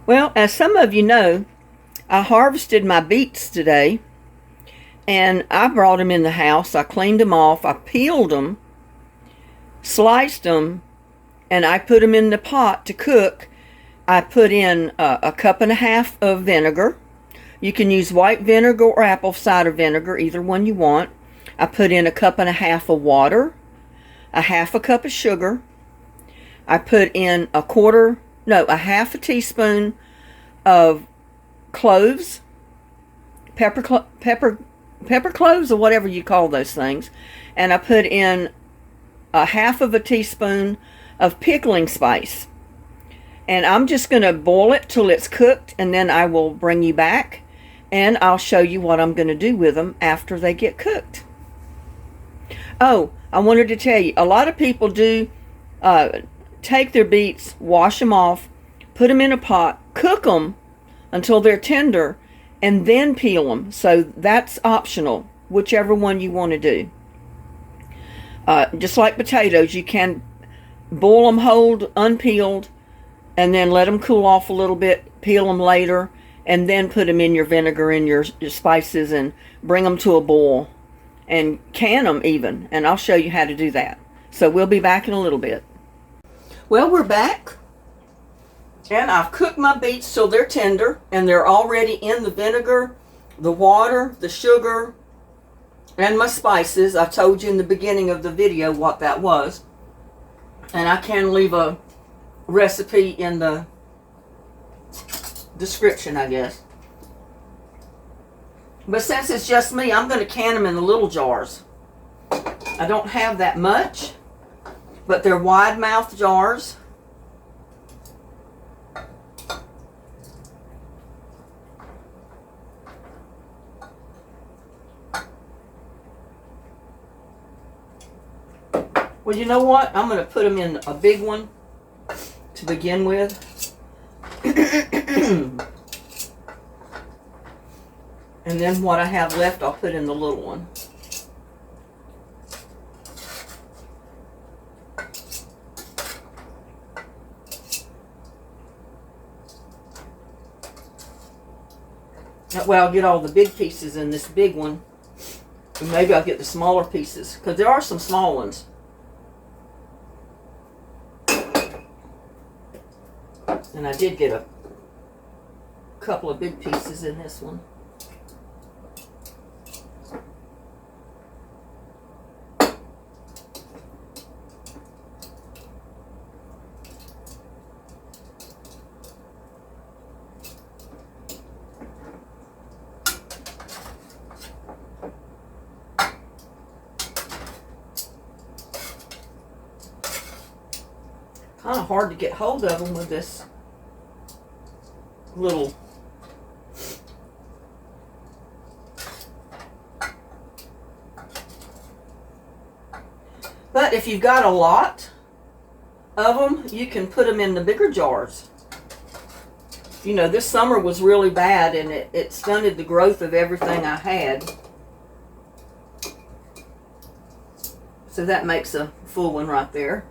Well, as some of you know, I harvested my beets today, and I brought them in the house. I cleaned them off. I peeled them, sliced them, and I put them in the pot to cook. I put in a cup and a half of vinegar. You can use white vinegar or apple cider vinegar, either one you want. I put in a cup and a half of water, a half a cup of sugar. I put in a half a teaspoon of cloves, pepper cloves, or whatever you call those things. And I put in a half of a teaspoon of pickling spice. And I'm just going to boil it till it's cooked, and then I will bring you back and I'll show you what I'm going to do with them after they get cooked. Oh, I wanted to tell you, a lot of people do take their beets, wash them off, put them in a pot, cook them until they're tender, and then peel them. So that's optional, whichever one you want to do. Just like potatoes, you can boil them whole, unpeeled, and then let them cool off a little bit, peel them later, and then put them in your vinegar and your spices and bring them to a boil and can them even. And I'll show you how to do that. So we'll be back in a little bit. Well, we're back. And I've cooked my beets till they're tender, and they're already in the vinegar, the water, the sugar, and my spices. I told you in the beginning of the video what that was. And I can leave a recipe in the description, I guess. But since it's just me, I'm going to can them in the little jars. I don't have that much, but they're wide mouth jars. Well, you know what? I'm going to put them in a big one to begin with. And then what I have left, I'll put in the little one. That way I'll get all the big pieces in this big one. And maybe I'll get the smaller pieces, because there are some small ones. And I did get a couple of big pieces in this one. Kind of hard to get hold of them with this little but if you've got a lot of them, you can put them in the bigger jars. You know, this summer was really bad, and it stunted the growth of everything I had. So that makes a full one right there.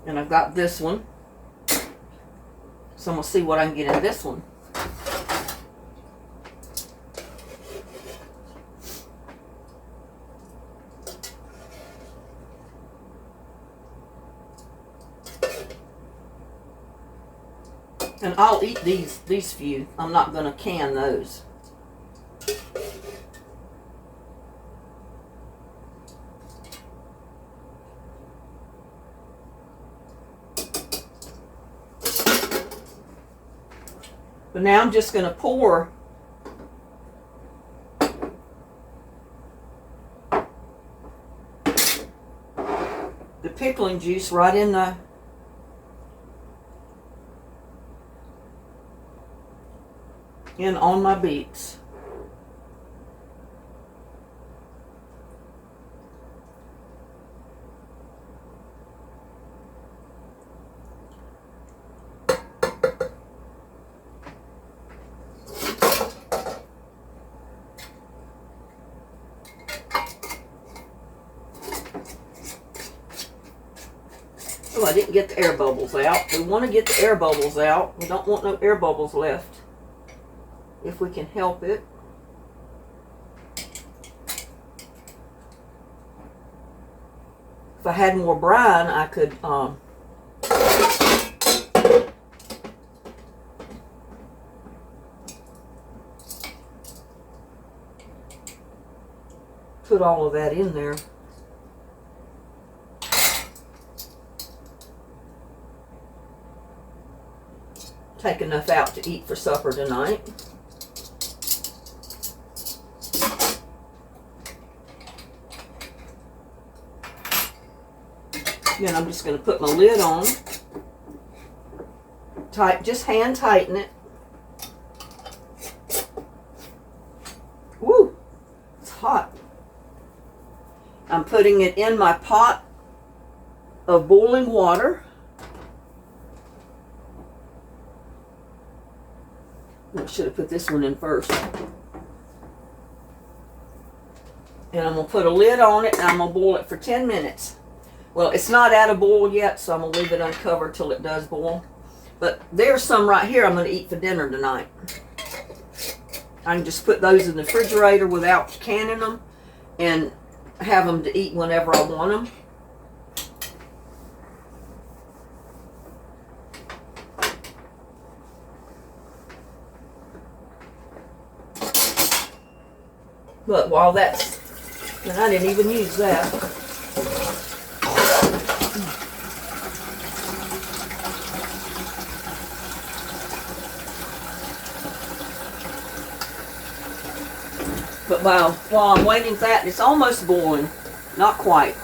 And I've got this one. So I'm going to see what I can get in this one. And I'll eat these few. I'm not going to can those. But now I'm just going to pour the pickling juice right in on my beets. Oh, I didn't get the air bubbles out. We want to get the air bubbles out. We don't want no air bubbles left, if we can help it. If I had more brine, I could put all of that in there. Take enough out to eat for supper tonight. Then I'm just going to put my lid on. Just hand tighten it. Woo! It's hot. I'm putting it in my pot of boiling water. I should have put this one in first. And I'm going to put a lid on it and I'm going to boil it for 10 minutes. Well, it's not out of boil yet, so I'm going to leave it uncovered till it does boil. But there's some right here I'm going to eat for dinner tonight. I can just put those in the refrigerator without canning them and have them to eat whenever I want them. But while that's, and I didn't even use that. But while I'm waiting for that, it's almost boiling. Not quite.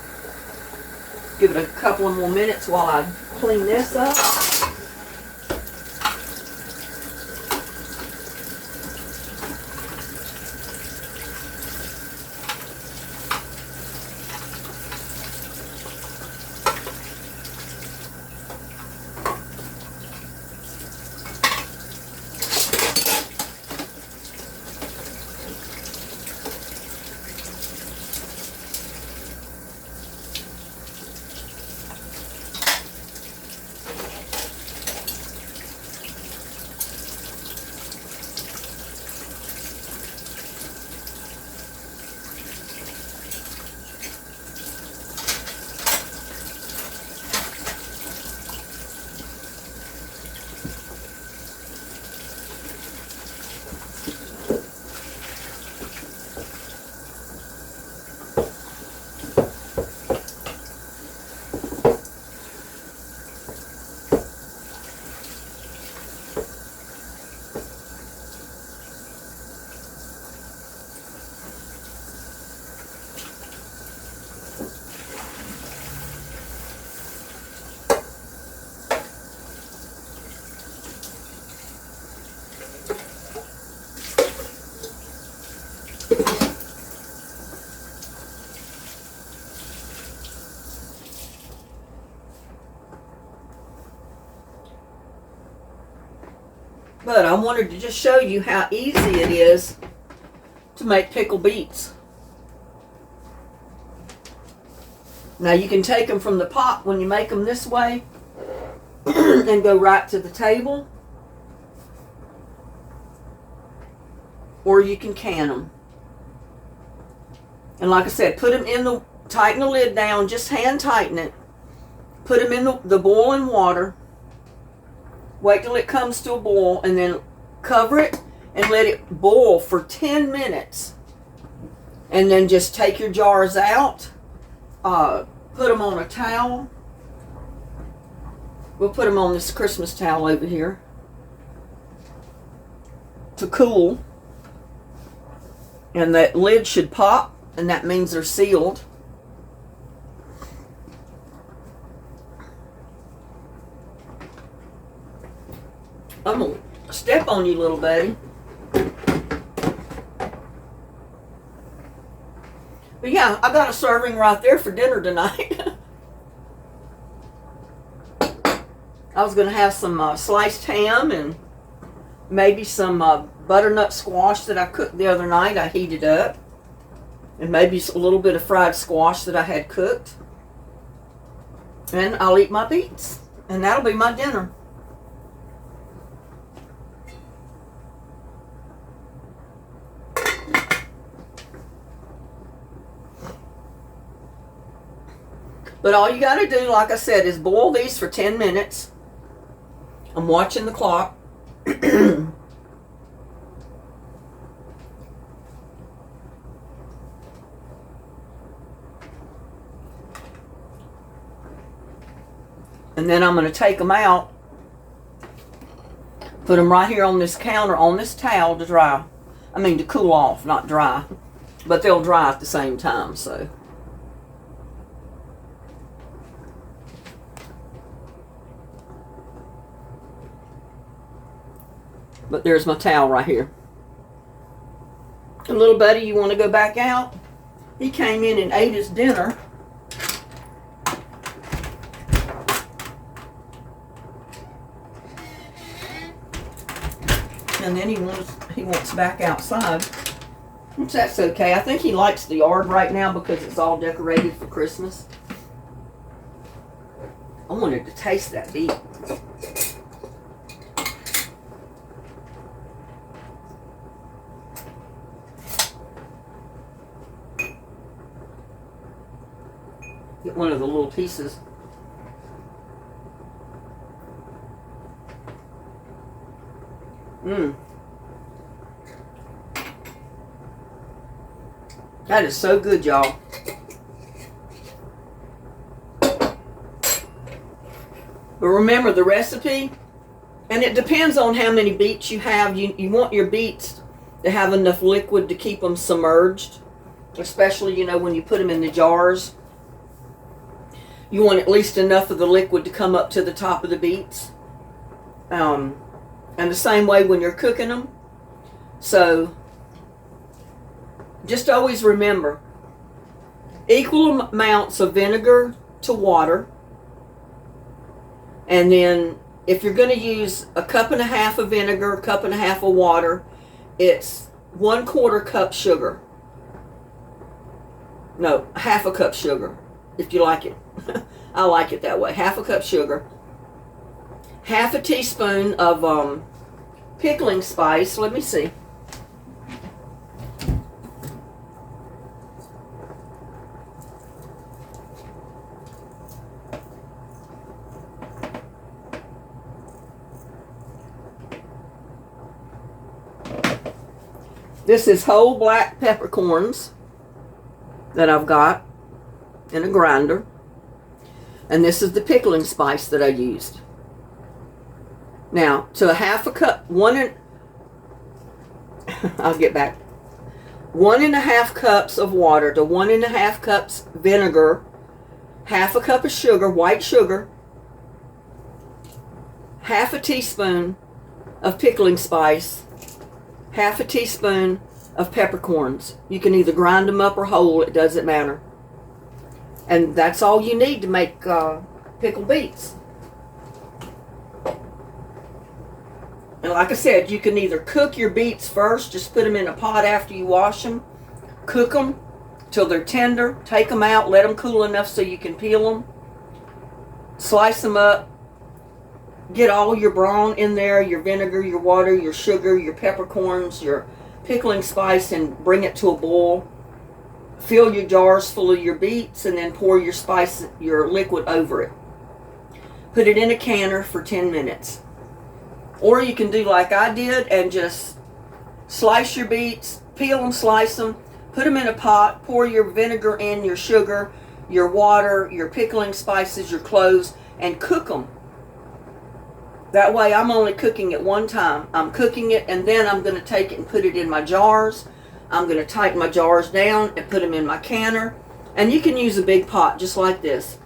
Give it a couple of more minutes while I clean this up. But I wanted to just show you how easy it is to make pickled beets. Now you can take them from the pot when you make them this way and go right to the table. Or you can can them. And like I said, put them in the, tighten the lid down, just hand tighten it. Put them in the boiling water. Wait till it comes to a boil and then cover it and let it boil for 10 minutes. And then just take your jars out, put them on a towel. We'll put them on this Christmas towel over here to cool. And that lid should pop, and that means they're sealed. I'm going to step on you, little buddy. But yeah, I got a serving right there for dinner tonight. I was going to have some sliced ham and maybe some butternut squash that I cooked the other night. I heated up. And maybe a little bit of fried squash that I had cooked. And I'll eat my beets. And that'll be my dinner. But all you got to do, like I said, is boil these for 10 minutes. I'm watching the clock. And then I'm going to take them out, put them right here on this counter, on this towel to dry. I mean to cool off, not dry. But they'll dry at the same time, so. But there's my towel right here. And little buddy, you want to go back out? He came in and ate his dinner. And then he wants back outside. Which that's okay. I think he likes the yard right now because it's all decorated for Christmas. I wanted to taste that beet. Get one of the little pieces. That is so good, y'all. But remember the recipe, and it depends on how many beets you have. You want your beets to have enough liquid to keep them submerged, especially, you know, when you put them in the jars. You want at least enough of the liquid to come up to the top of the beets. And the same way when you're cooking them. So just always remember, equal amounts of vinegar to water. And then if you're going to use a cup and a half of vinegar, a cup and a half of water, it's 1/4 cup sugar. No, half a cup sugar, if you like it. I like it that way. Half a cup sugar. Half a teaspoon of pickling spice. Let me see. This is whole black peppercorns that I've got in a grinder. And this is the pickling spice that I used. Now, to a half a cup, I'll get back. 1.5 cups of water to 1.5 cups vinegar, half a cup of sugar, white sugar, half a teaspoon of pickling spice, half a teaspoon of peppercorns. You can either grind them up or whole, it doesn't matter. And that's all you need to make pickled beets. And like I said, you can either cook your beets first, just put them in a pot after you wash them, cook them till they're tender, take them out, let them cool enough so you can peel them, slice them up, get all your brine in there, your vinegar, your water, your sugar, your peppercorns, your pickling spice, and bring it to a boil. Fill your jars full of your beets and then pour your spice, your liquid over it. Put it in a canner for 10 minutes. Or you can do like I did and just slice your beets, peel them, slice them, put them in a pot, pour your vinegar in, your sugar, your water, your pickling spices, your cloves, and cook them. That way I'm only cooking it one time. I'm cooking it and then I'm going to take it and put it in my jars. I'm going to tighten my jars down and put them in my canner. And you can use a big pot just like this.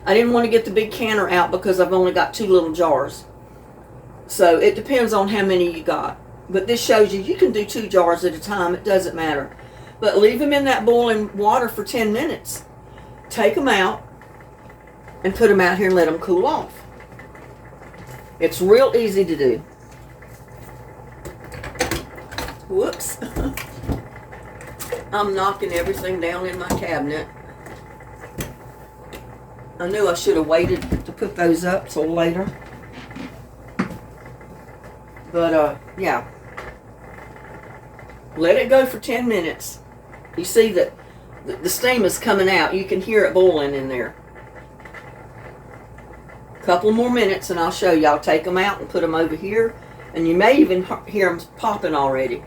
I didn't want to get the big canner out because I've only got 2 little jars. So it depends on how many you got. But this shows you can do 2 jars at a time. It doesn't matter. But leave them in that boiling water for 10 minutes. Take them out and put them out here and let them cool off. It's real easy to do. Whoops. I'm knocking everything down in my cabinet. I knew I should have waited to put those up till later. But, yeah. Let it go for 10 minutes. You see that the steam is coming out. You can hear it boiling in there. A couple more minutes and I'll show you. I'll take them out and put them over here. And you may even hear them popping already.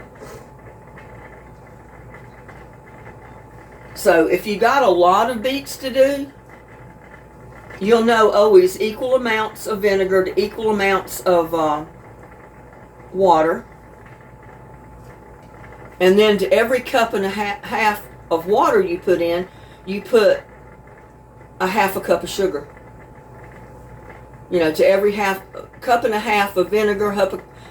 So if you got a lot of beets to do, you'll know always equal amounts of vinegar to equal amounts of water. And then to every cup and a half of water you put in, you put a half a cup of sugar. You know, to every cup and a half of vinegar,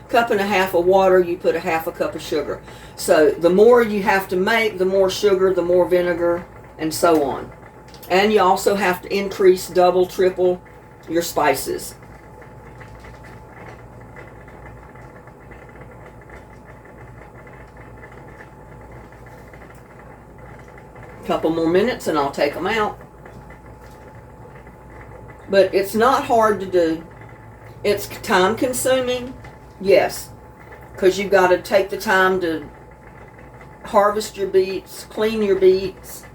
cup and a half of water, you put a half a cup of sugar. So the more you have to make, the more sugar, the more vinegar, and so on. And you also have to increase, double, triple your spices. Couple more minutes and I'll take them out. But it's not hard to do. It's time consuming, yes, because you've got to take the time to harvest your beets, clean your beets,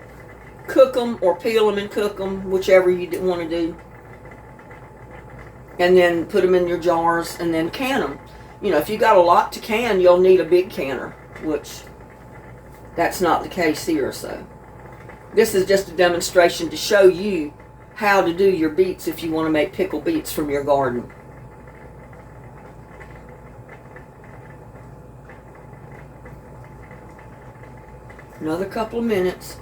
cook them or peel them and cook them, whichever you want to do, and then put them in your jars and then can them. You know, if you got a lot to can, you'll need a big canner, which that's not the case here. So this is just a demonstration to show you how to do your beets if you want to make pickled beets from your garden. Another couple of minutes.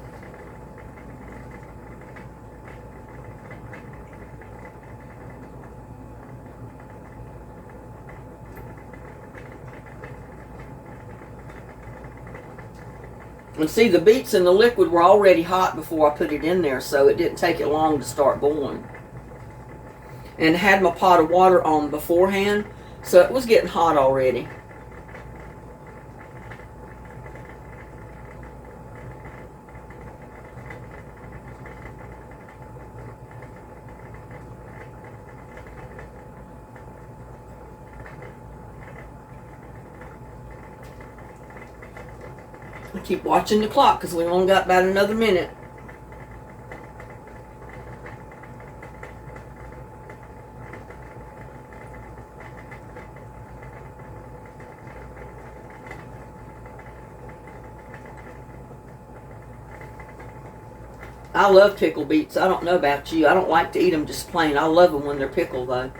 And see, the beets in the liquid were already hot before I put it in there, so it didn't take it long to start boiling. And had my pot of water on beforehand, so it was getting hot already. I keep watching the clock because we've only got about another minute. I love pickled beets. I don't know about you. I don't like to eat them just plain. I love them when they're pickled though.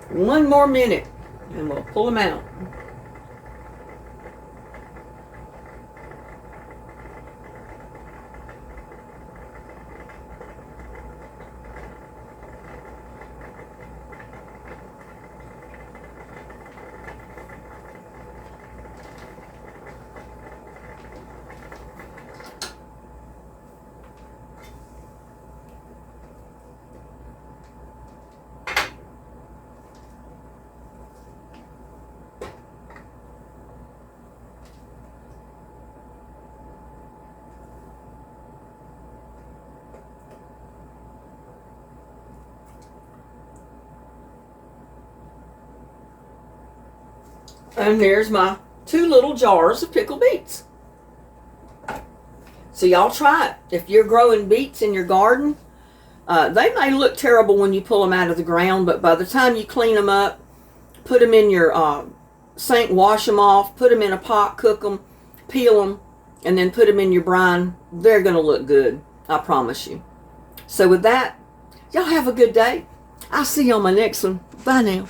One more minute and we'll pull them out. And there's my 2 little jars of pickled beets. So y'all try it. If you're growing beets in your garden, they may look terrible when you pull them out of the ground, but by the time you clean them up, put them in your sink, wash them off, put them in a pot, cook them, peel them, and then put them in your brine, they're going to look good. I promise you. So with that, y'all have a good day. I'll see you on my next one. Bye now.